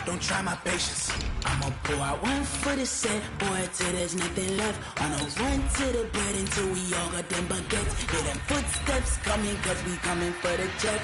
don't try my patience. I'ma pull out one for the set, boy, till there's nothing left. On a run to the bed until we all got them baguettes. Hear them footsteps coming, cause we coming for the check.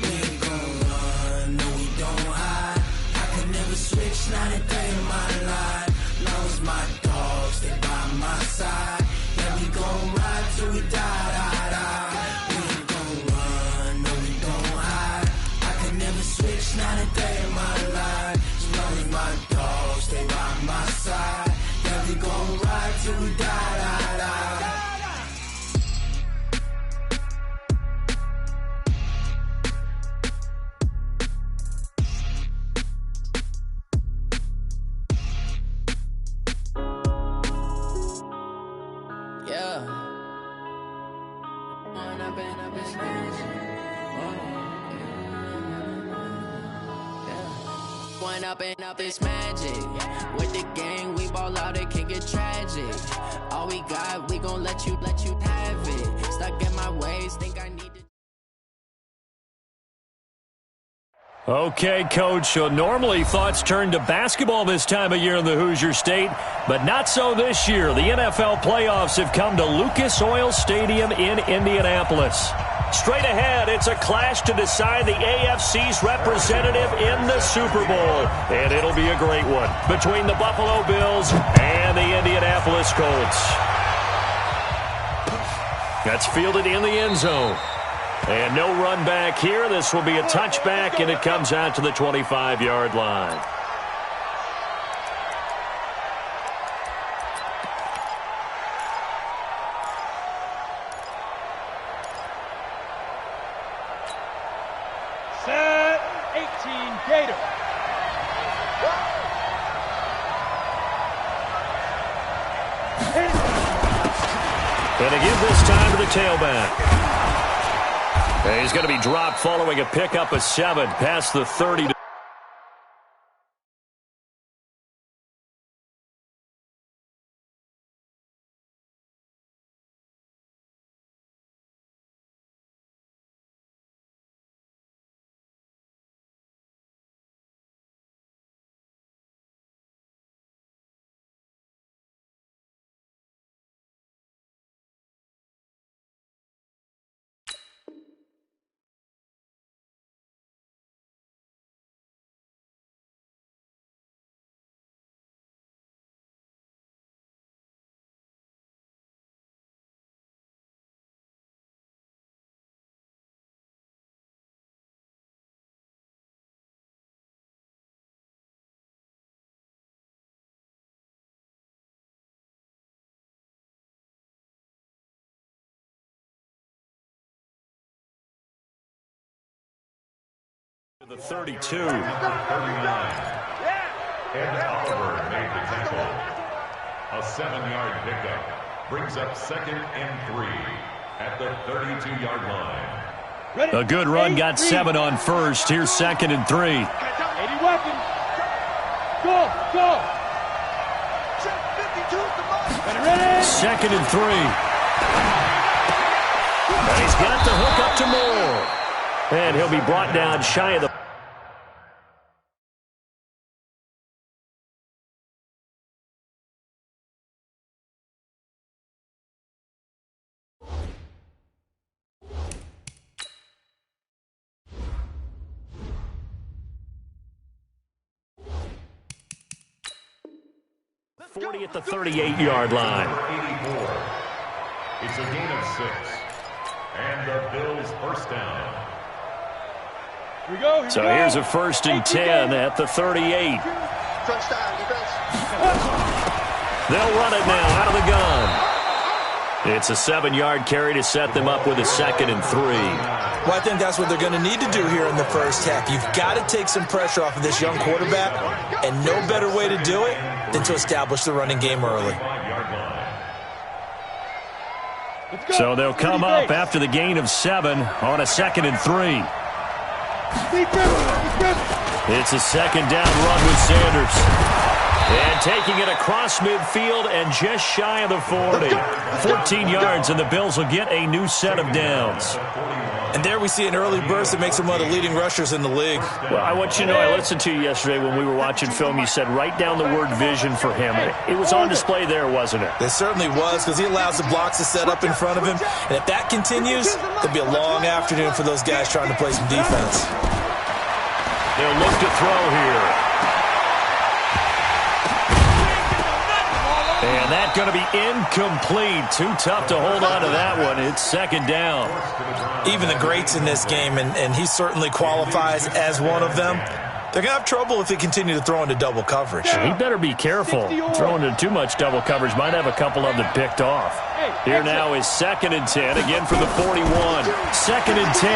We ain't gon' run, no we don't hide. I could never switch, not a day in my life. Long as my dogs, they by my side. Yeah, we gon' ride till we die, die, die. We ain't gon' run, no we don't hide. I could never switch, not a day in my life. As long as my dogs, they by my side. Yeah, we gon' ride till we die, die, die. Up this magic with the gang, we ball out, it can get tragic. All we got, we gon' let you have it. Stuck in my ways, think I need to. Okay, Coach, so normally thoughts turn to basketball this time of year in the Hoosier State, but not so this year. The NFL playoffs have come to Lucas Oil Stadium in Indianapolis. Straight ahead, it's a clash to decide the AFC's representative in the Super Bowl. And it'll be a great one between the Buffalo Bills and the Indianapolis Colts. That's fielded in the end zone. And no run back here. This will be a touchback, and it comes out to the 25-yard line. Set 18 Gator. And they give this time to the tailback. And he's going to be dropped following a pickup of 7 past the 30. The 32. 39. Ed Oliver made the tackle. A 7-yard pickup brings up 2nd and 3 at the 32-yard line. A good run got 7 on first. Here's 2nd and 3. 80 weapons. Go, go. 2nd and 3. And he's got the hook up to Moore. And he'll be brought down shy of the... at the 38-yard line. 84. It's a gain of 6. And the Bills first down. Here we go. So here's a 1st and 10 at the 38. They'll run it now out of the gun. It's a 7-yard carry to set them up with a 2nd and 3. Well, I think that's what they're going to need to do here in the first half. You've got to take some pressure off of this young quarterback, and no better way to do it than to establish the running game early. So they'll come up after the gain of 7 on a 2nd and 3. It's a 2nd down run with Sanders. And taking it across midfield and just shy of the 40. 14 yards, and the Bills will get a new set of downs. And there we see an early burst that makes him one of the leading rushers in the league. Well, I want you to know, I listened to you yesterday when we were watching film. You said write down the word vision for him. It was on display there, wasn't it? It certainly was, because he allows the blocks to set up in front of him. And if that continues, it'll be a long afternoon for those guys trying to play some defense. They'll look to throw here. And that's going to be incomplete. Too tough to hold on to that one. It's second down. Even the greats in this game, and he certainly qualifies as one of them, they're going to have trouble if they continue to throw into double coverage. He better be careful. Throwing into too much double coverage might have a couple of them picked off. Here now is 2nd and 10, again from the 41. 2nd and 10.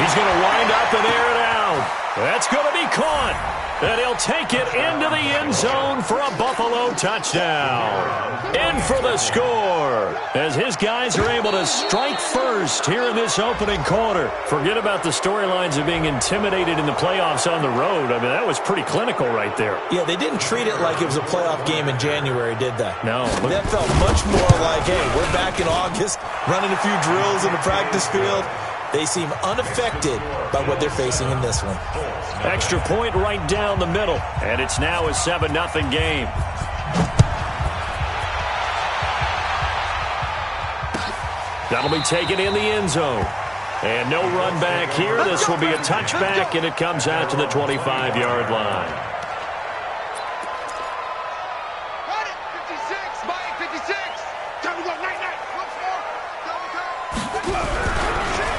He's going to wind up and air it out. That's going to be caught. And he'll take it into the end zone for a Buffalo touchdown. In for the score, as his guys are able to strike first here in this opening quarter. Forget about the storylines of being intimidated in the playoffs on the road. I mean, that was pretty clinical right there. Yeah, they didn't treat it like it was a playoff game in January, did they? No. That felt much more like, hey, we're back in August, running a few drills in the practice field. They seem unaffected by what they're facing in this one. Extra point right down the middle, and it's now a 7-0 game. That'll be taken in the end zone. And no run back here. This will be a touchback, and it comes out to the 25-yard line. 56, Mike, 56. Time to go, night.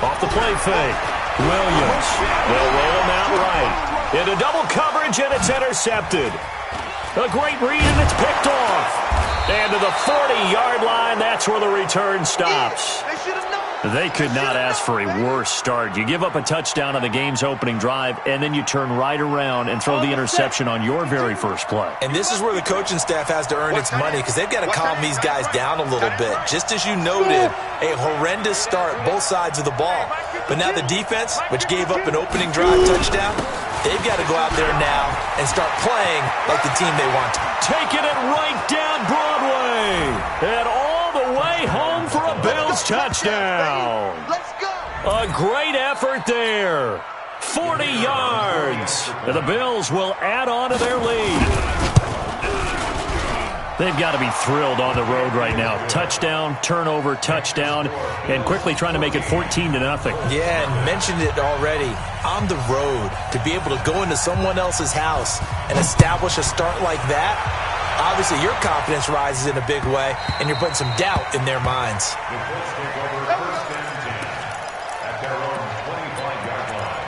Off the play fake. Williams. They'll roll him out right. Into double coverage, and it's intercepted. A great read, and it's picked off. And to the 40-yard line, that's where the return stops. They could not ask for a worse start. You give up a touchdown on the game's opening drive, and then you turn right around and throw the interception on your very first play. And this is where the coaching staff has to earn its money, because they've got to calm these guys down a little bit. Just as you noted, a horrendous start, both sides of the ball. But now the defense, which gave up an opening drive touchdown, they've got to go out there now and start playing like the team they want to. Taking it right down Broadway. And all the way home for a Bills touchdown. Let's go. A great effort there. 40 yards. And the Bills will add on to their lead. They've got to be thrilled on the road right now. Touchdown, turnover, touchdown, and quickly trying to make it 14-0. Yeah, and mentioned it already. On the road, to be able to go into someone else's house and establish a start like that, obviously your confidence rises in a big way, and you're putting some doubt in their minds. At their own 25-yard line.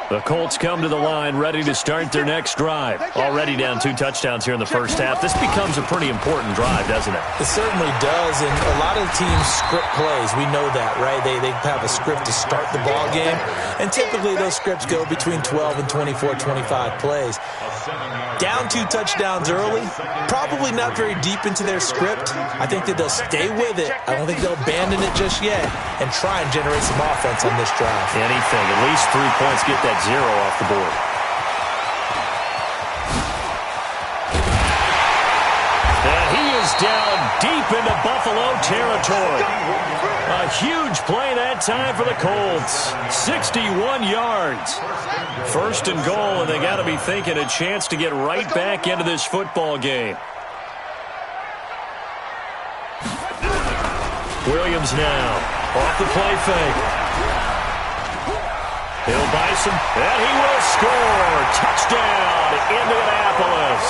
The Colts come to the line ready to start their next drive. Already down 2 touchdowns here in the first half. This becomes a pretty important drive, doesn't it? It certainly does, and a lot of teams script plays. We know that, right? They have a script to start the ball game, and typically those scripts go between 12 and 24, 25 plays. Down 2 touchdowns early, probably not very deep into their script. I think that they'll stay with it. I don't think they'll abandon it just yet and try and generate some offense on this drive. Anything, at least 3 points, get that 0 off the board. And he is down deep into Buffalo territory. A huge play that time for the Colts. 61 yards. First and goal, and they got to be thinking a chance to get right back into this football game. Williams now off the play fake. He'll buy some, and he will score. Touchdown, Indianapolis.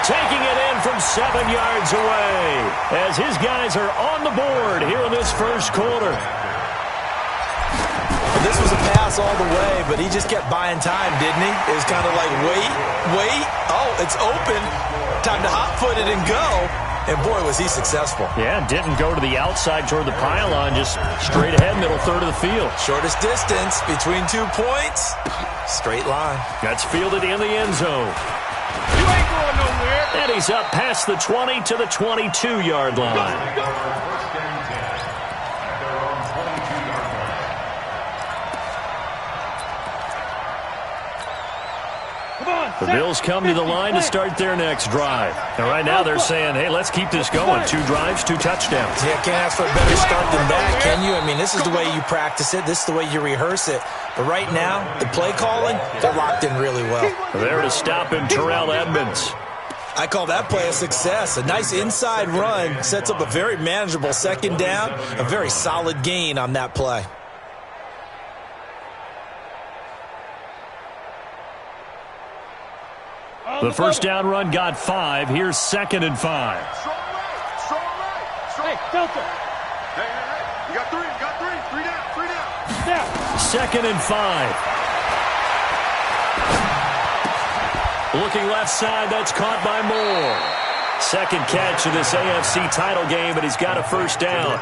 Taking it in from 7 yards away as his guys are on the board here in this first quarter. This was a pass all the way, but he just kept buying time, didn't he? It was kind of like, wait. Oh, it's open. Time to hot-foot it and go. And, boy, was he successful. Yeah, didn't go to the outside toward the pylon, just straight ahead, middle third of the field. Shortest distance between 2 points. Straight line. That's fielded in the end zone. You ain't going nowhere. And he's up past the 20 to the 22-yard line. The Bills come to the line to start their next drive. And right now they're saying, hey, let's keep this going. 2 drives, 2 touchdowns. Yeah, can't ask for a better start than that, can you? I mean, this is the way you practice it. This is the way you rehearse it. But right now, the play calling, they're locked in really well. There to stop him, Terrell Edmonds. I call that play a success. A nice inside run sets up a very manageable second down, a very solid gain on that play. The first down run got 5. Here's 2nd and 5. Strong right. Hey, Delta. Hey. You got 3. 3 down. 2nd and 5. Looking left side, that's caught by Moore. Second catch of this AFC title game, but he's got a first down.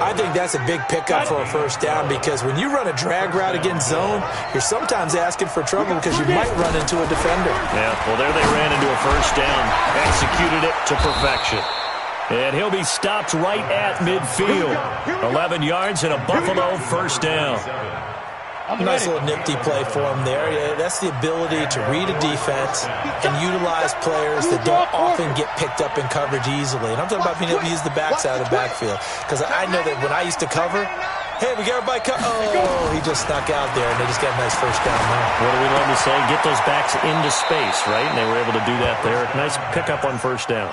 I think that's a big pickup for a first down because when you run a drag route against zone, you're sometimes asking for trouble because you might run into a defender. Yeah, well, there they ran into a first down. Executed it to perfection. And he'll be stopped right at midfield. 11 yards and a Buffalo first down. Nice little nifty play for him there. Yeah, that's the ability to read a defense and utilize players that don't often get picked up in coverage easily. And I'm talking about being able to use the backside of the backfield. Because I know that when I used to cover, hey, we got everybody oh, he just snuck out there, and they just got a nice first down there. What do we love to say? Get those backs into space, right? And they were able to do that there. Nice pickup on first down.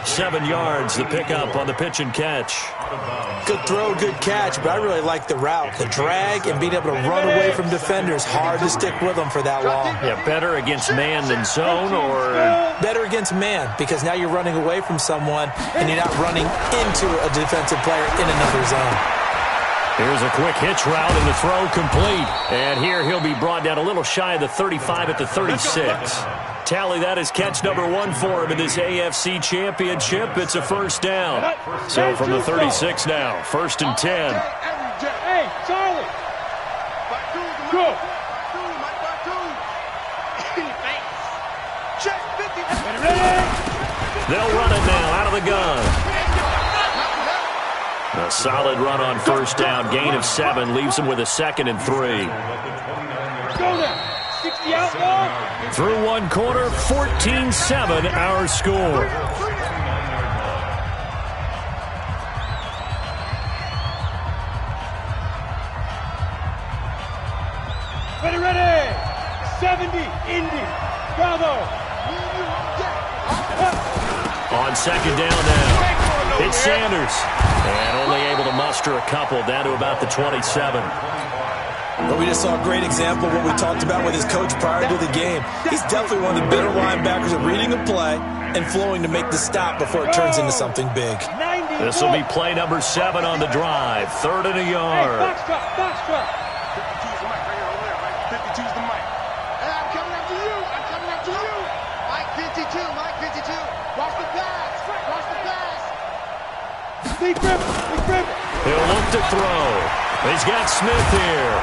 7 yards, the pickup on the pitch and catch. Good throw, good catch, but I really like the route. The drag and being able to run away from defenders, hard to stick with them for that long. Yeah, better against man than zone, or? Better against man, because now you're running away from someone and you're not running into a defensive player in another zone. Here's a quick hitch route and the throw complete. And here he'll be brought down a little shy of the 35 at the 36. Tally, that is catch number 1 for him in this AFC Championship. It's a first down. So from the 36 now, 1st and 10. Hey, Charlie. Go. They'll run it now out of the gun. A solid run on first down. Gain of 7 leaves him with a 2nd and 3. Through 1 quarter, 14-7 our score. Ready. 70, Indy. Bravo. On 2nd down now. It's Sanders. And only able to muster a couple down to about the 27. But we just saw a great example of what we talked about with his coach prior to the game. He's definitely one of the better linebackers at reading a play and flowing to make the stop before it turns into something big. This will be play number 7 on the drive. 3rd and a yard. Box truck. 52's the mic right here over there, right? 52's the mic. Hey, I'm coming after you. Mike 52. Watch the pass. Big grip. He'll look to throw. He's got Smith here.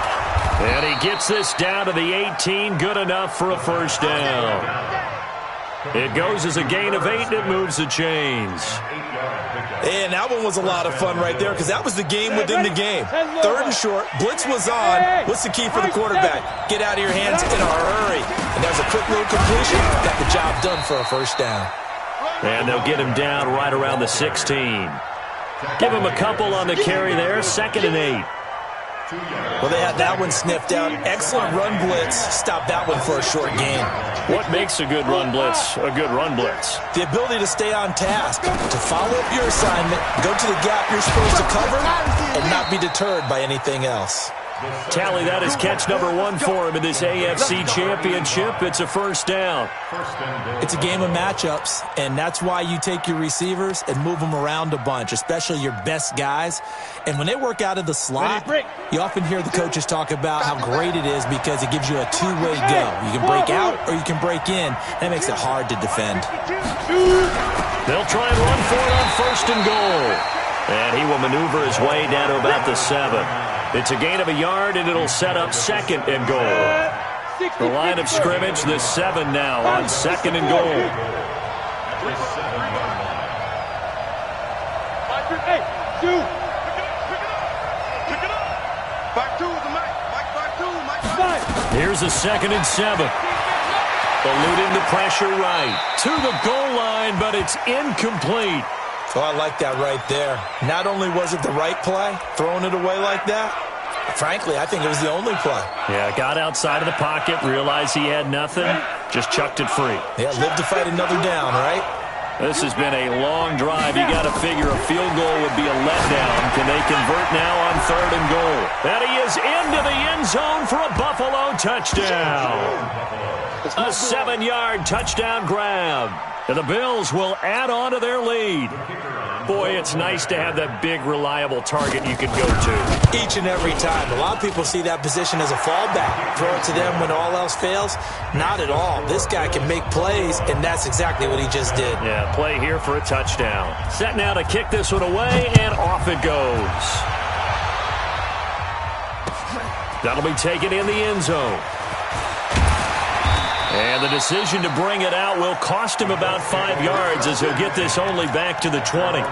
And he gets this down to the 18. Good enough for a first down. It goes as a gain of 8, and it moves the chains. And that one was a lot of fun right there because that was the game within the game. 3rd and short. Blitz was on. What's the key for the quarterback? Get out of your hands in a hurry. And there's a quick little completion. Got the job done for a first down. And they'll get him down right around the 16. Give him a couple on the carry there. 2nd and 8. Well, they had that one sniffed out. Excellent run blitz. Stop that one for a short gain. What makes a good run blitz a good run blitz? The ability to stay on task, to follow up your assignment, go to the gap you're supposed to cover, and not be deterred by anything else. Tally, that is catch number 1 for him in this AFC Championship. It's a first down. It's a game of matchups, and that's why you take your receivers and move them around a bunch, especially your best guys. And when they work out of the slot, you often hear the coaches talk about how great it is because it gives you a two-way go. You can break out or you can break in. That makes it hard to defend. They'll try and run for it on 1st and goal. And he will maneuver his way down to about the 7. It's a gain of a yard, and it'll set up 2nd and goal. The line of scrimmage, the 7 now on 2nd and goal. Hey, dude. Pick it up. Back 2 is the mic. Mike 5-2. Here's a 2nd and 7. Eluding the pressure right. To the goal line, but it's incomplete. Oh, I like that right there. Not only was it the right play, throwing it away like that, frankly, I think it was the only play. Yeah, got outside of the pocket, realized he had nothing, just chucked it free. Yeah, live to fight another down, right? This has been a long drive. You got to figure a field goal would be a letdown. Can they convert now on 3rd and goal? And he is into the end zone for a Buffalo touchdown. A 7-yard touchdown grab. And the Bills will add on to their lead. Boy, it's nice to have that big, reliable target you can go to. Each and every time. A lot of people see that position as a fallback. Throw it to them when all else fails. Not at all. This guy can make plays, and that's exactly what he just did. Yeah, play here for a touchdown. Set now to kick this one away, and off it goes. That'll be taken in the end zone. And the decision to bring it out will cost him about 5 yards as he'll get this only back to the 20.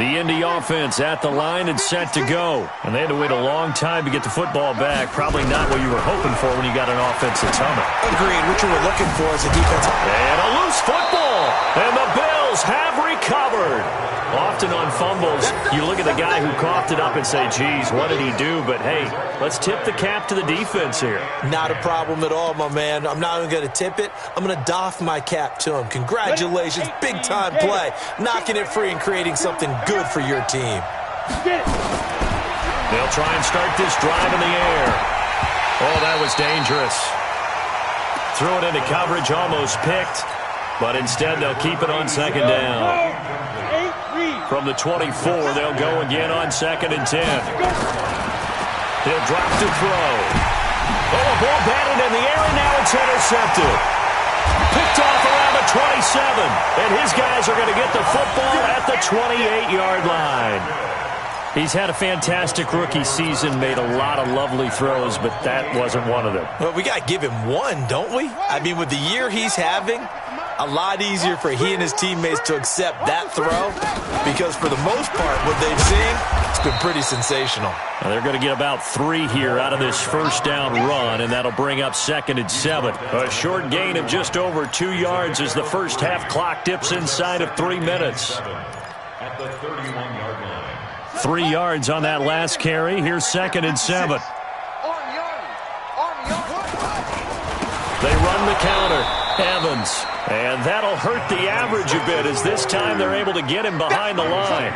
The Indy offense at the line and set to go. And they had to wait a long time to get the football back. Probably not what you were hoping for when you got an offense that's humming. Agreed. What you were looking for is a defensive. And a loose football. And the Bills have recovered. Often on fumbles, you look at the guy who coughed it up and say, geez, what did he do? But, hey, let's tip the cap to the defense here. Not a problem at all, my man. I'm not even going to tip it. I'm going to doff my cap to him. Congratulations. Big-time play. Knocking it free and creating something good for your team. They'll try and start this drive in the air. Oh, that was dangerous. Threw it into coverage, almost picked. But instead, they'll keep it on 2nd down. From the 24, they'll go again on 2nd and 10. He'll drop to throw. Oh, a ball batted in the air, and now it's intercepted. Picked off around the 27. And his guys are going to get the football at the 28-yard line. He's had a fantastic rookie season, made a lot of lovely throws, but that wasn't one of them. Well, we got to give him one, don't we? I mean, with the year he's having, a lot easier for he and his teammates to accept that throw because for the most part, what they've seen, it's been pretty sensational. Well, they're going to get about 3 here out of this first down run, and that'll bring up 2nd and 7. A short gain of just over 2 yards as the first half clock dips inside of 3 minutes. At the 31-yard line. 3 yards on that last carry. Here's 2nd and 7. They run the counter. Evans. And that'll hurt the average a bit as this time they're able to get him behind the line.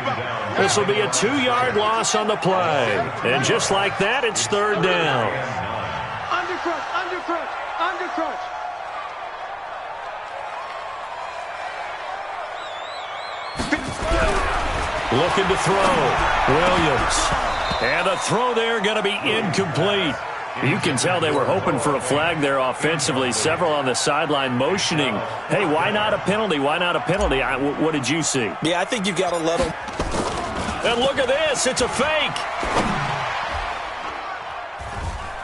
This will be a 2-yard loss on the play. And just like that, it's 3rd down. Undercrush, undercrush, undercrush. Looking to throw. Williams. And the throw there going to be incomplete. You can tell they were hoping for a flag there offensively. Several on the sideline motioning. Hey, why not a penalty? Why not a penalty? What did you see? Yeah, I think you got to let them. And look at this. It's a fake.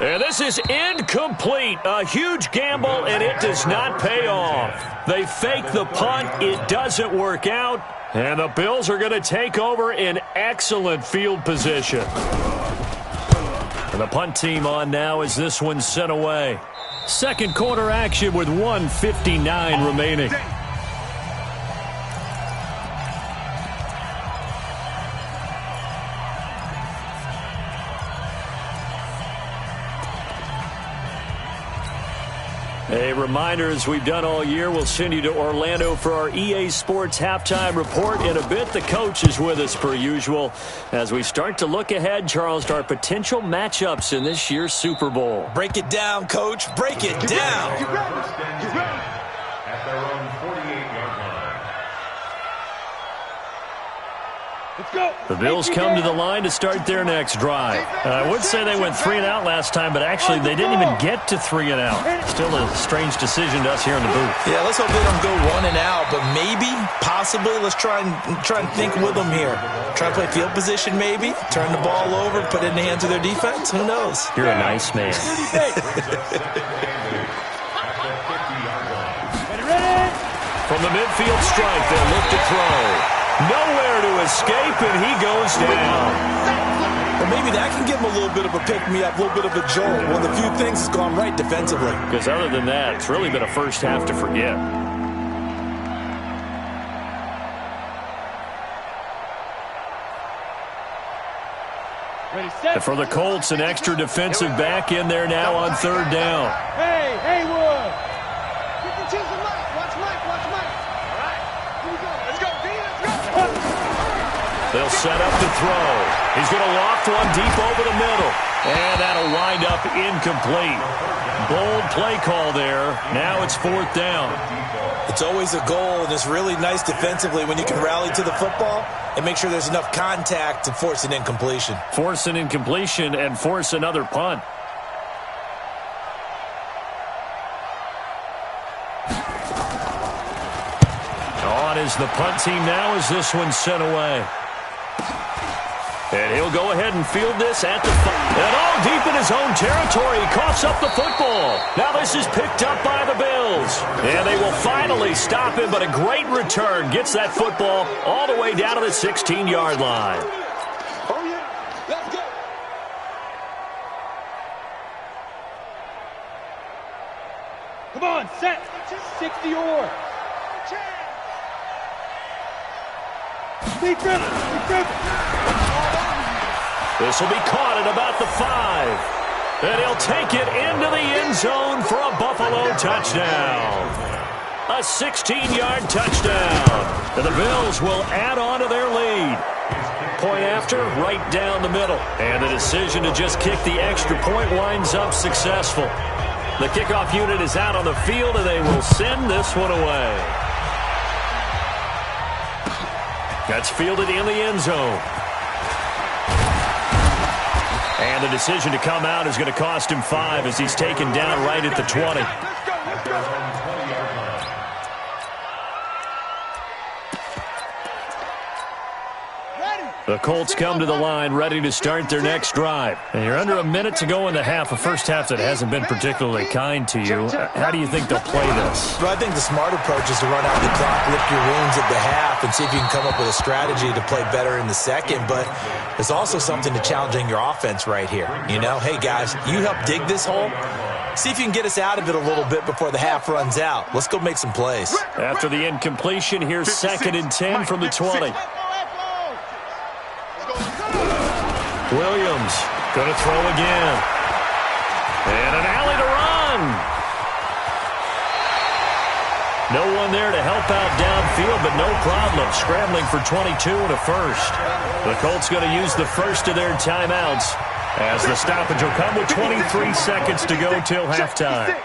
And this is incomplete. A huge gamble, and it does not pay off. They fake the punt. It doesn't work out. And the Bills are going to take over in excellent field position. And the punt team on now as this one's sent away. Second quarter action with 1:59 remaining. A reminder, as we've done all year, we'll send you to Orlando for our EA Sports halftime report in a bit. The coach is with us per usual as we start to look ahead, Charles, to our potential matchups in this year's Super Bowl. Break it down, Coach. Break it down. At their own 48-yard line. Let's go. The Bills come to the line to start their next drive. I would say they went 3 and out last time, but actually they didn't even get to 3 and out. Still a strange decision to us here in the booth. Yeah, let's hope they don't go 1 and out, but maybe, possibly, let's try and think with them here. Try and play field position maybe, turn the ball over, put it in the hands of their defense. Who knows? You're a nice man. From the midfield stripe, they'll look to throw. Nowhere to escape, and he goes down. Well, maybe that can give them a little bit of a pick-me-up, a little bit of a jolt. One of the few things that's gone right defensively. Because other than that, it's really been a first half to forget. And for the Colts, an extra defensive back in there now on third down. Hey, Haywood. You can choose the Mike. Watch Mike. All right. Here we go. Let's go, D. Let's go. They'll set up to throw. He's going to loft one deep over the middle. And that'll wind up incomplete. Bold play call there. Now it's fourth down. It's always a goal, and it's really nice defensively when you can rally to the football and make sure there's enough contact to force an incompletion. Force an incompletion and force another punt. On is the punt team now as this one's sent away. And he'll go ahead and field this at the 5. And all deep in his own territory. He coughs up the football. Now this is picked up by the Bills. And they will finally stop him, but a great return. Gets that football all the way down to the 16-yard line. Oh, yeah. Let's go. Come on, set. 60-or. Deep grip. This will be caught at about the 5. And he'll take it into the end zone for a Buffalo touchdown. A 16-yard touchdown. And the Bills will add on to their lead. Point after, right down the middle. And the decision to just kick the extra point winds up successful. The kickoff unit is out on the field, and they will send this one away. That's fielded in the end zone. And the decision to come out is going to cost him 5 as he's taken down right at the 20. The Colts come to the line ready to start their next drive. And you're under a minute to go in the half, a first half that hasn't been particularly kind to you. How do you think they'll play this? Well, I think the smart approach is to run out the clock, lick your wounds at the half, and see if you can come up with a strategy to play better in the second. But there's also something to challenging your offense right here. You know, hey, guys, you help dig this hole. See if you can get us out of it a little bit before the half runs out. Let's go make some plays. After the incompletion, here's 2nd and 10 from the 20. Williams going to throw again. And an alley to run. No one there to help out downfield, but no problem. Scrambling for 22 and a first. The Colts going to use the first of their timeouts as the stoppage will come with 23 seconds to go till halftime.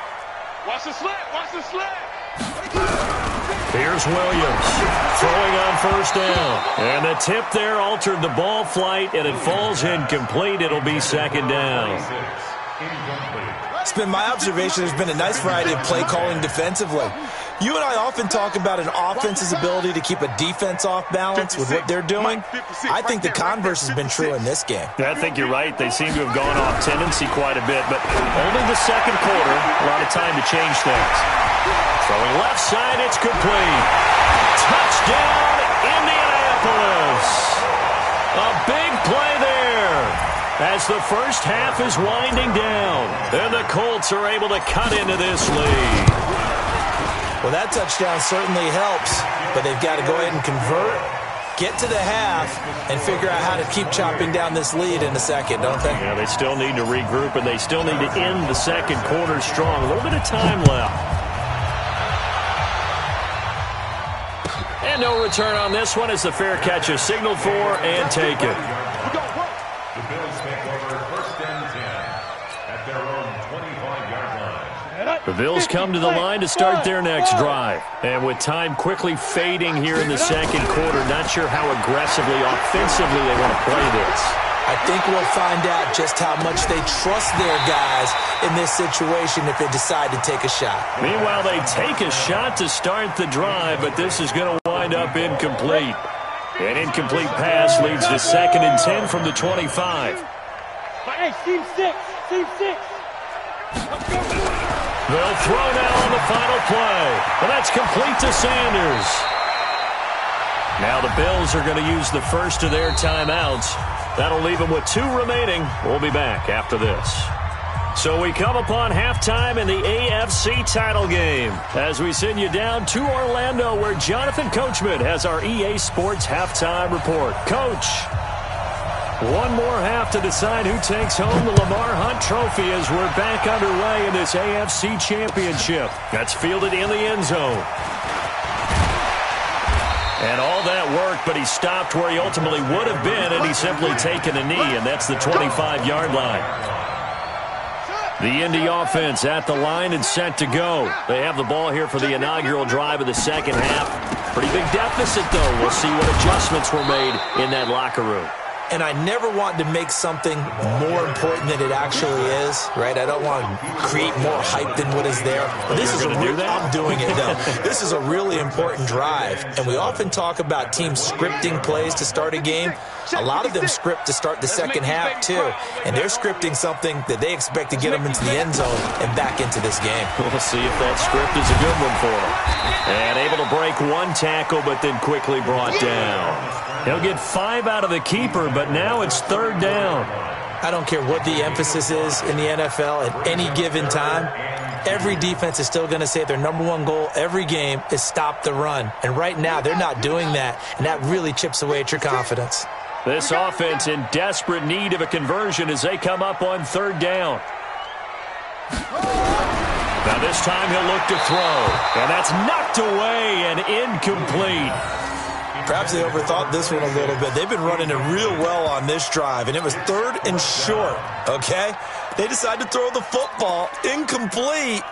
Watch the slant. Watch the slant. Here's Williams throwing on first down. And the tip there altered the ball flight, and it falls incomplete. It'll be 2nd down. It's been my observation there's been a nice variety of play calling defensively. You and I often talk about an offense's ability to keep a defense off balance with what they're doing. I think the converse has been true in this game. I think you're right. They seem to have gone off tendency quite a bit, but only the second quarter, a lot of time to change things. Throwing left side, it's complete. Touchdown, Indianapolis. A big play there as the first half is winding down. And the Colts are able to cut into this lead. Well, that touchdown certainly helps, but they've got to go ahead and convert, get to the half, and figure out how to keep chopping down this lead in the second, don't they? Yeah, they still need to regroup, and they still need to end the second quarter strong. A little bit of time left. And no return on this one as the fair catch is signaled for and taken. The Bills take over 1st and 10 at their own 25-yard line. The Bills come to the line to start their next drive. And with time quickly fading here in the second quarter, not sure how aggressively, offensively they want to play this. I think we'll find out just how much they trust their guys in this situation if they decide to take a shot. Meanwhile, they take a shot to start the drive, but this is going to wind up incomplete. An incomplete pass leads to 2nd and 10 from the 25. Hey, team 6. Team 6. They'll throw now on the final play. And that's complete to Sanders. Now the Bills are going to use the first of their timeouts. That'll leave them with 2 remaining. We'll be back after this. So we come upon halftime in the AFC title game as we send you down to Orlando, where Jonathan Coachman has our EA Sports halftime report. Coach, one more half to decide who takes home the Lamar Hunt Trophy as we're back underway in this AFC Championship. That's fielded in the end zone. And all that work, but he stopped where he ultimately would have been, and he's simply taken a knee, and that's the 25-yard line. The Indy offense at the line and set to go. They have the ball here for the inaugural drive of the second half. Pretty big deficit, though. We'll see what adjustments were made in that locker room. And I never want to make something more important than it actually is, right? I don't want to create more hype than what is there. But this is I'm doing it, though. This is a really important drive. And we often talk about teams scripting plays to start a game. A lot of them script to start the second half, too. And they're scripting something that they expect to get them into the end zone and back into this game. We'll see if that script is a good one for them. And able to break one tackle, but then quickly brought down. He'll get 5 out of the keeper, but now it's 3rd down. I don't care what the emphasis is in the NFL at any given time. Every defense is still going to say their number 1 goal every game is stop the run. And right now, they're not doing that, and that really chips away at your confidence. This offense in desperate need of a conversion as they come up on 3rd down. Now this time he'll look to throw, and that's knocked away and incomplete. Perhaps they overthought this one a little bit. They've been running it real well on this drive, and it was 3rd and short, okay? They decided to throw the football incomplete.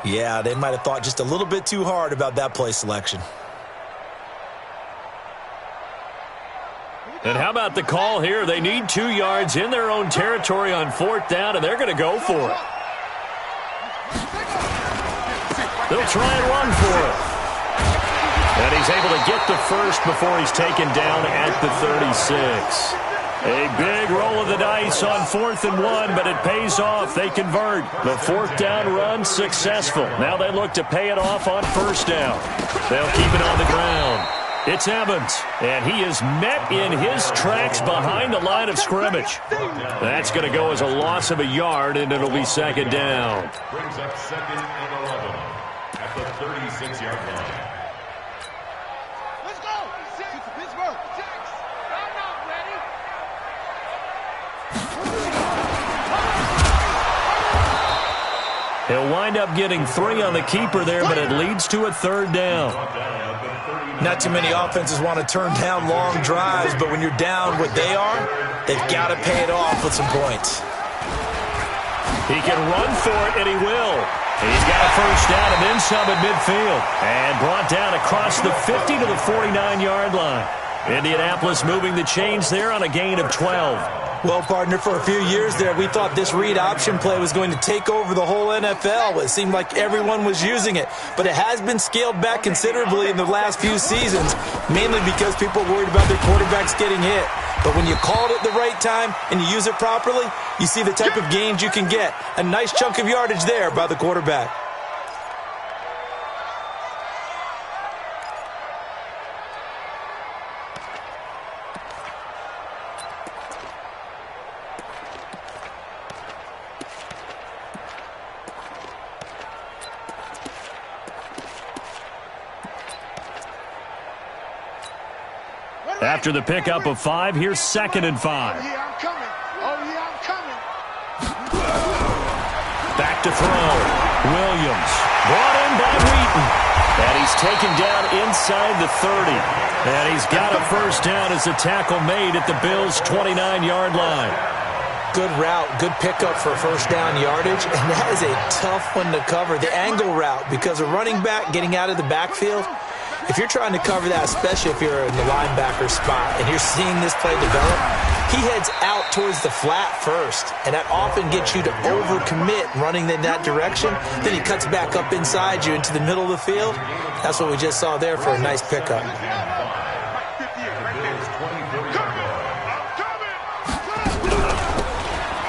Yeah, they might have thought just a little bit too hard about that play selection. And how about the call here? They need 2 yards in their own territory on 4th down, and they're going to go for it. They'll try and run for it. And he's able to get the first before he's taken down at the 36. A big roll of the dice on 4th and 1, but it pays off. They convert. The 4th down run successful. Now they look to pay it off on 1st down. They'll keep it on the ground. It's Evans, and he is met in his tracks behind the line of scrimmage. That's going to go as a loss of a yard, and it'll be 2nd down. Brings up 2nd and 11 at the 36-yard line. He'll wind up getting 3 on the keeper there, but it leads to a 3rd down. Not too many offenses want to turn down long drives, but when you're down what they are, they've got to pay it off with some points. He can run for it, and he will. He's got a 1st down and then some at midfield. And brought down across the 50 to the 49-yard line. Indianapolis moving the chains there on a gain of 12. Well, partner, for a few years there, we thought this read option play was going to take over the whole NFL. It seemed like everyone was using it. But it has been scaled back considerably in the last few seasons, mainly because people are worried about their quarterbacks getting hit. But when you call it at the right time and you use it properly, you see the type of gains you can get. A nice chunk of yardage there by the quarterback. After the pickup of 5, here's 2nd and 5. Oh, yeah, I'm coming. Oh, yeah, I'm coming. Back to throw. Williams brought in by Wheaton. And he's taken down inside the 30. And he's got a 1st down as a tackle made at the Bills' 29-yard line. Good route, good pickup for 1st down yardage, and that is a tough one to cover, the angle route, because a running back getting out of the backfield, if you're trying to cover that, especially if you're in the linebacker spot and you're seeing this play develop, he heads out towards the flat first, and that often gets you to overcommit running in that direction. Then he cuts back up inside you into the middle of the field. That's what we just saw there for a nice pickup.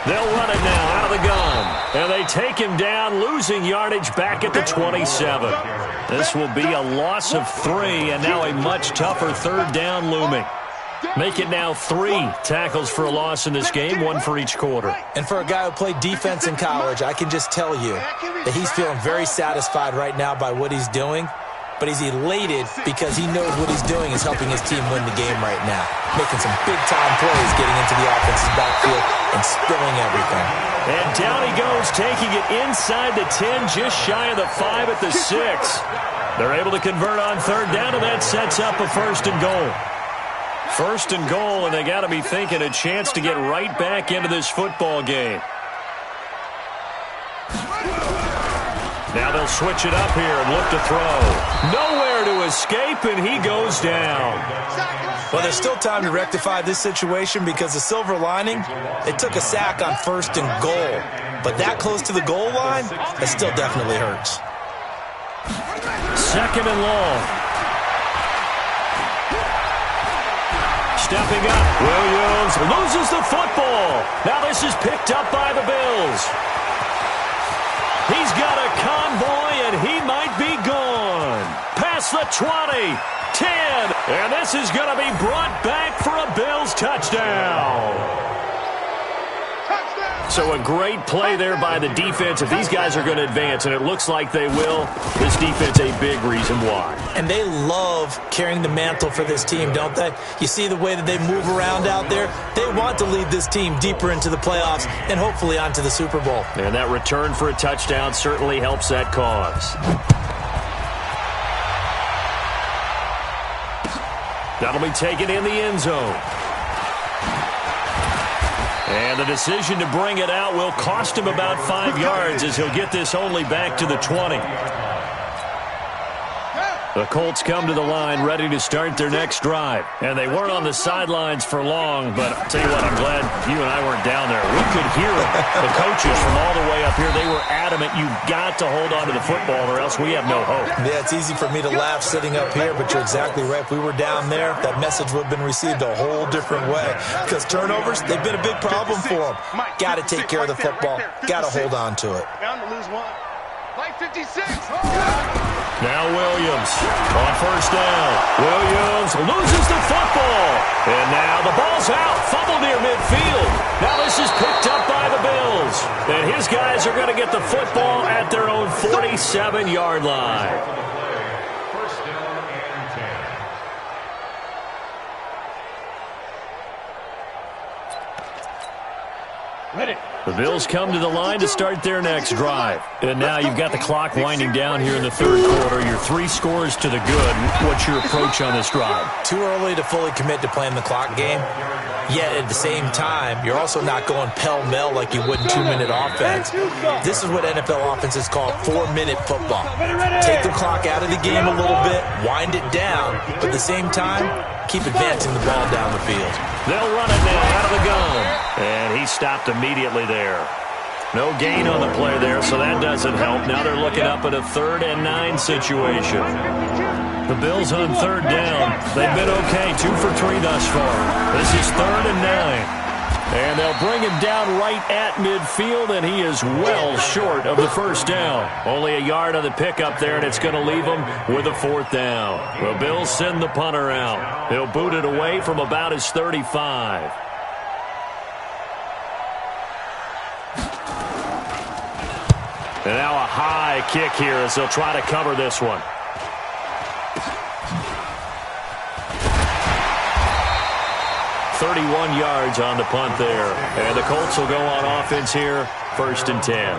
They'll run it now out of the gun. And they take him down, losing yardage back at the 27. This will be a loss of 3, and now a much tougher 3rd down looming. Make it now 3 tackles for a loss in this game, 1 for each quarter. And for a guy who played defense in college, I can just tell you that he's feeling very satisfied right now by what he's doing. But he's elated because he knows what he's doing is helping his team win the game right now. Making some big-time plays, getting into the offense's backfield and spilling everything. And down he goes, taking it inside the 10, just shy of the 5 at the 6. They're able to convert on 3rd down, and that sets up a 1st and goal. 1st and goal, and they got to be thinking a chance to get right back into this football game. Now they'll switch it up here and look to throw. Nowhere to escape, and he goes down. Well, there's still time to rectify this situation because the silver lining, they took a sack on 1st and goal. But that close to the goal line, that still definitely hurts. 2nd and long. Stepping up, Williams loses the football. Now this is picked up by the Bills. He's got a convoy, and he might be gone. Past the 20, 10, and this is going to be brought back for a Bills touchdown. So a great play there by the defense. If these guys are going to advance, and it looks like they will, this defense a big reason why. And they love carrying the mantle for this team, don't they? You see the way that they move around out there? They want to lead this team deeper into the playoffs and hopefully onto the Super Bowl. And that return for a touchdown certainly helps that cause. That'll be taken in the end zone. And the decision to bring it out will cost him about 5 yards as he'll get this only back to the 20. The Colts come to the line ready to start their next drive. And they weren't on the sidelines for long, but I'll tell you what, I'm glad you and I weren't down there. We could hear them. The coaches from all the way up here, they were adamant, you've got to hold on to the football or else we have no hope. Yeah, it's easy for me to laugh sitting up here, but you're exactly right. If we were down there, that message would have been received a whole different way. Because turnovers, they've been a big problem for them. Got to take care of the football. Got to hold on to it. Bound to lose one. Like 56. Now Williams on 1st down. Williams loses the football. And now the ball's out. Fumble near midfield. Now this is picked up by the Bills. And his guys are going to get the football at their own 47-yard line. 1st down and 10. Ready. The Bills come to the line to start their next drive. And now you've got the clock winding down here in the 3rd quarter. Your 3 scores to the good. What's your approach on this drive? Too early to fully commit to playing the clock game. Yet at the same time, you're also not going pell-mell like you would in 2-minute offense. This is what NFL offenses call 4-minute football. Take the clock out of the game a little bit, wind it down, but at the same time, keep advancing the ball down the field. They'll run it now out of the gun. And he stopped immediately there. No gain on the play there, so that doesn't help. Now they're looking up at a 3rd and 9 situation. The Bills on 3rd down. They've been okay, 2 for 3 thus far. This is 3rd and 9. And they'll bring him down right at midfield, and he is well short of the 1st down. Only a yard on the pickup there, and it's going to leave him with a 4th down. The Bills send the punter out. He'll boot it away from about his 35. And now a high kick here as they'll try to cover this one. .31 yards on the punt there. And the Colts will go on offense here, 1st and 10.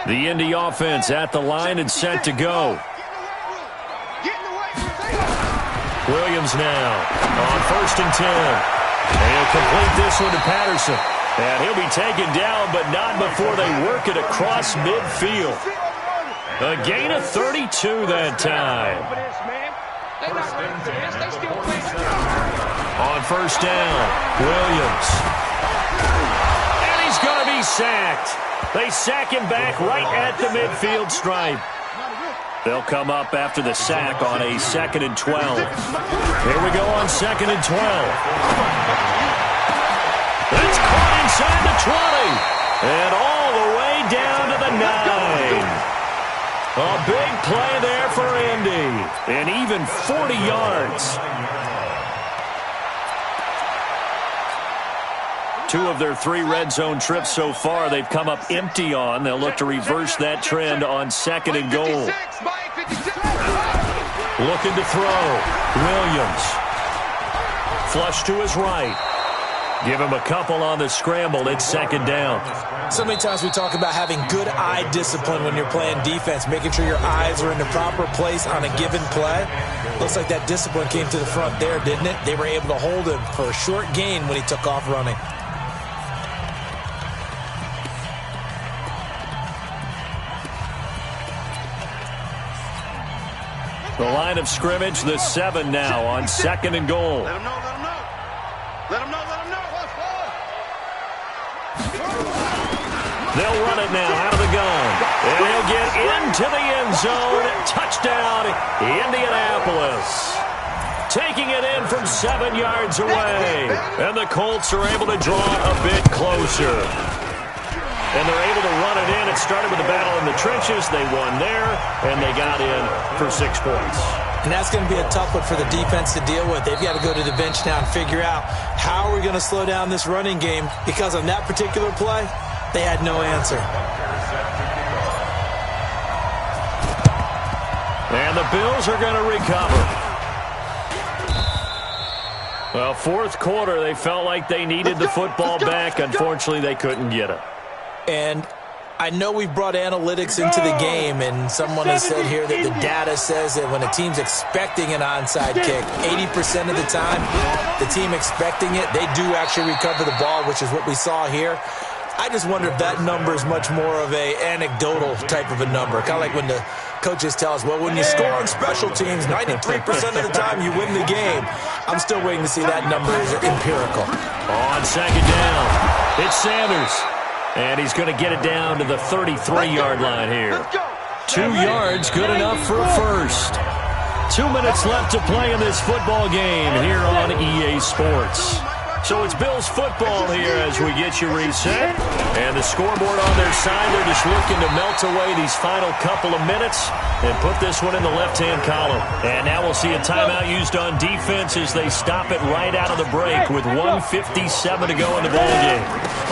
The Indy offense at the line and set to go. Williams now on 1st and 10. And he'll complete this one to Patterson. And he'll be taken down, but not before they work it across midfield. A gain of 32 that time. On 1st down, Williams. And he's going to be sacked. They sack him back right at the midfield stripe. They'll come up after the sack on a 2nd and 12. Here we go on 2nd and 12. That's caught inside the And all the way down to the 9. A big play there for Indy. And even 40 yards. 2 of their 3 red zone trips so far they've come up empty on. They'll look to reverse that trend on 2nd and goal. Looking to throw. Williams. Flush to his right. Give him a couple on the scramble. It's 2nd down. So many times we talk about having good eye discipline when you're playing defense, making sure your eyes are in the proper place on a given play. Looks like that discipline came to the front there, didn't it? They were able to hold him for a short gain when he took off running. The line of scrimmage, the 7 now on 2nd and goal. Let him know, let him know. Let him know, let him know. They'll run it now out of the gun. And he'll get into the end zone. Touchdown, Indianapolis. Taking it in from 7 yards away. And the Colts are able to draw a bit closer. And they're able to run it in. It started with a battle in the trenches. They won there, and they got in for 6 points. And that's going to be a tough one for the defense to deal with. They've got to go to the bench now and figure out how are we going to slow down this running game, because on that particular play, they had no answer. And the Bills are going to recover. Well, 4th quarter, they felt like they needed the football back. Unfortunately, they couldn't get it. And I know we've brought analytics into the game, and someone has said here that the data says that when a team's expecting an onside kick, 80% of the time, the team expecting it, they do actually recover the ball, which is what we saw here. I just wonder if that number is much more of a anecdotal type of a number. Kind of like when the coaches tell us, well, when you score on special teams, 93% of the time you win the game. I'm still waiting to see that number is empirical. On 2nd down, it's Sanders. And he's going to get it down to the 33-yard line here. 2 yards, good enough for a first. 2 minutes left to play in this football game here on EA Sports. So it's Bills football here as we get you reset. And the scoreboard on their side, they're just looking to melt away these final couple of minutes and put this one in the left-hand column. And now we'll see a timeout used on defense as they stop it right out of the break with 1:57 to go in the ballgame.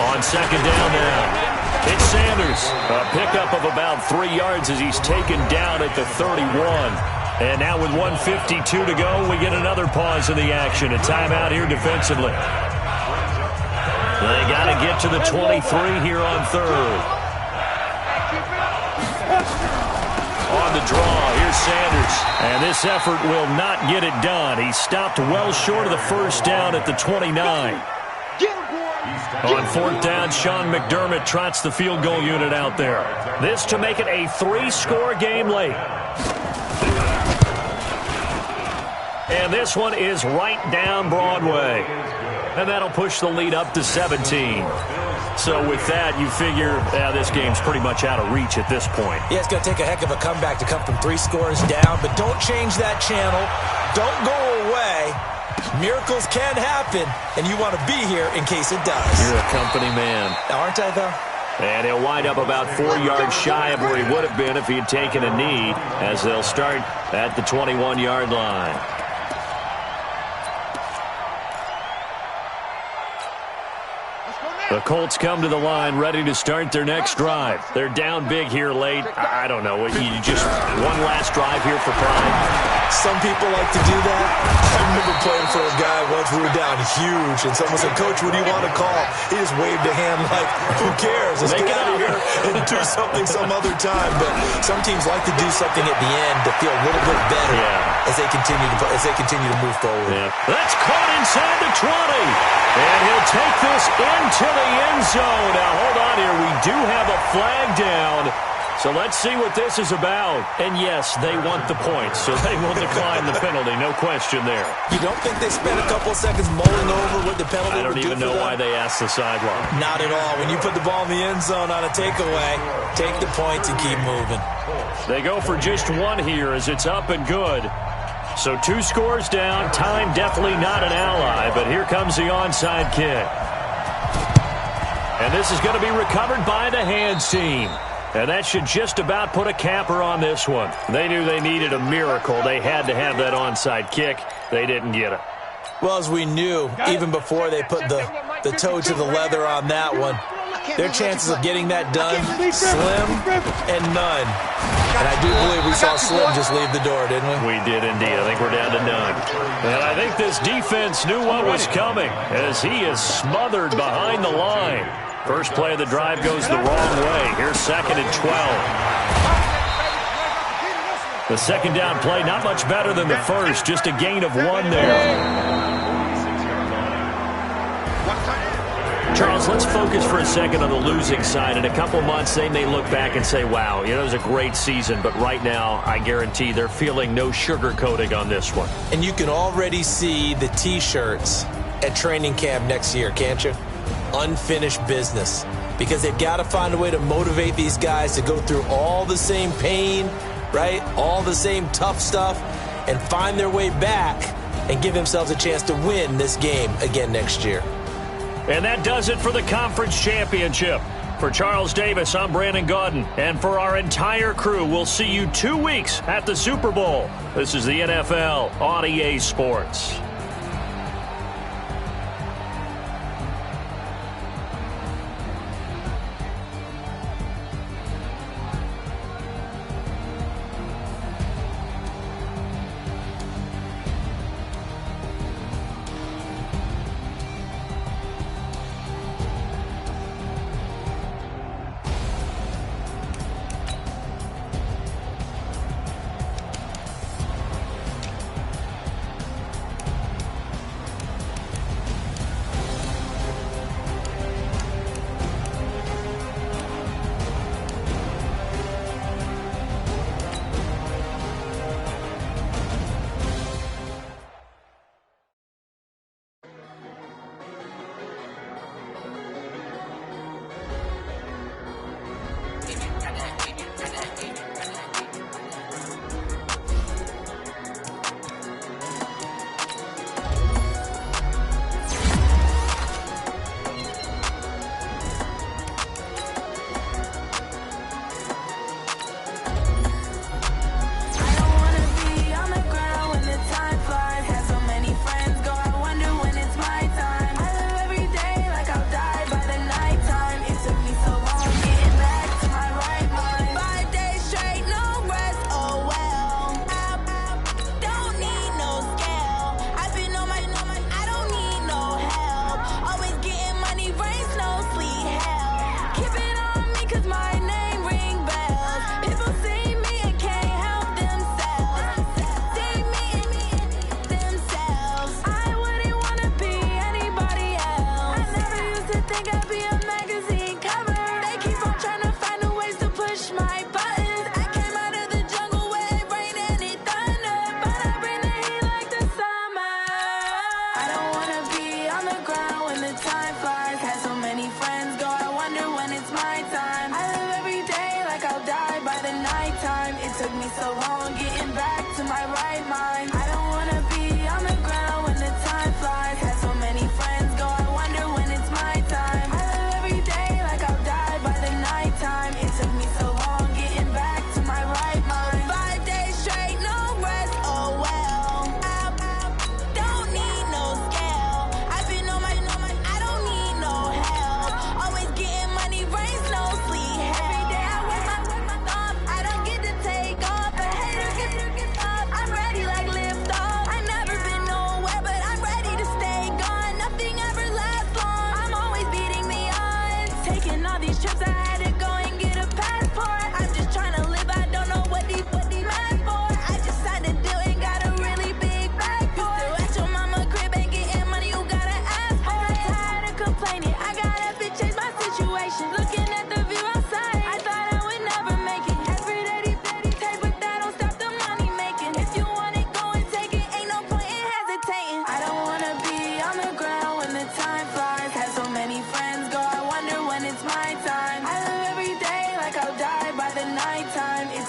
On 2nd down now, it's Sanders. A pickup of about 3 yards as he's taken down at the 31. And now with 1:52 to go, we get another pause in the action. A timeout here defensively. They got to get to the 23 here on 3rd. On the draw, here's Sanders. And this effort will not get it done. He stopped well short of the first down at the 29. On 4th down, Sean McDermott trots the field goal unit out there. This to make it a 3-score game late. And this one is right down Broadway. And that'll push the lead up to 17. So with that, you figure this game's pretty much out of reach at this point. Yeah, it's going to take a heck of a comeback to come from 3 scores down. But don't change that channel. Don't go away. Miracles can happen, and you want to be here in case it does. You're a company man. Aren't I, though? And he'll wind up about 4 yards shy of where he would have been if he had taken a knee, as they'll start at the 21-yard line. The Colts come to the line ready to start their next drive. They're down big here late. I don't know. You just one last drive here for pride. Some people like to do that. I remember playing for a guy once. We were down huge, and someone said, "Coach, what do you want to call?" He just waved a hand like, "Who cares? Let's get out of here and do something some other time." But some teams like to do something at the end to feel a little bit better as they continue to move forward. Yeah. That's caught inside the 20, and he'll take this into the end zone. Now hold on here. We do have a flag down. So let's see what this is about. And yes, they want the points, so they will decline the penalty. No question there. You don't think they spent a couple of seconds mulling over what the penalty would do? I don't even know why they asked the sideline. Not at all. When you put the ball in the end zone on a takeaway, take the points and keep moving. They go for just one here as it's up and good. So 2 scores down. Time definitely not an ally, but here comes the onside kick. And this is going to be recovered by the hands team. And that should just about put a capper on this one. They knew they needed a miracle. They had to have that onside kick. They didn't get it. Well, as we knew, even before they put the toe to the leather on that one, their chances of getting that done, slim and none. And I do believe we saw Slim just leave the door, didn't we? We did indeed. I think we're down to none. And I think this defense knew what was coming as he is smothered behind the line. First play of the drive goes the wrong way. Here's 2nd and 12. The second down play, not much better than the first, just a gain of 1 there. Charles, let's focus for a second on the losing side. In a couple months, they may look back and say, wow, it was a great season. But right now, I guarantee they're feeling no sugarcoating on this one. And you can already see the T-shirts at training camp next year, can't you? Unfinished business. Because they've got to find a way to motivate these guys to go through all the same pain, right? All the same tough stuff, and find their way back and give themselves a chance to win this game again next year. And that does it for the conference championship. For Charles Davis, I'm Brandon Gaudin. And for our entire crew, we'll see you 2 weeks at the Super Bowl. This is the NFL on EA Sports.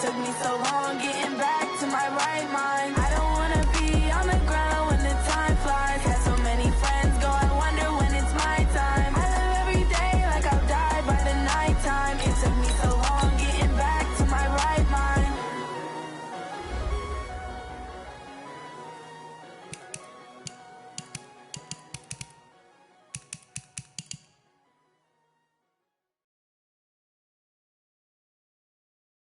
Took me so long getting back to my right mind. I don't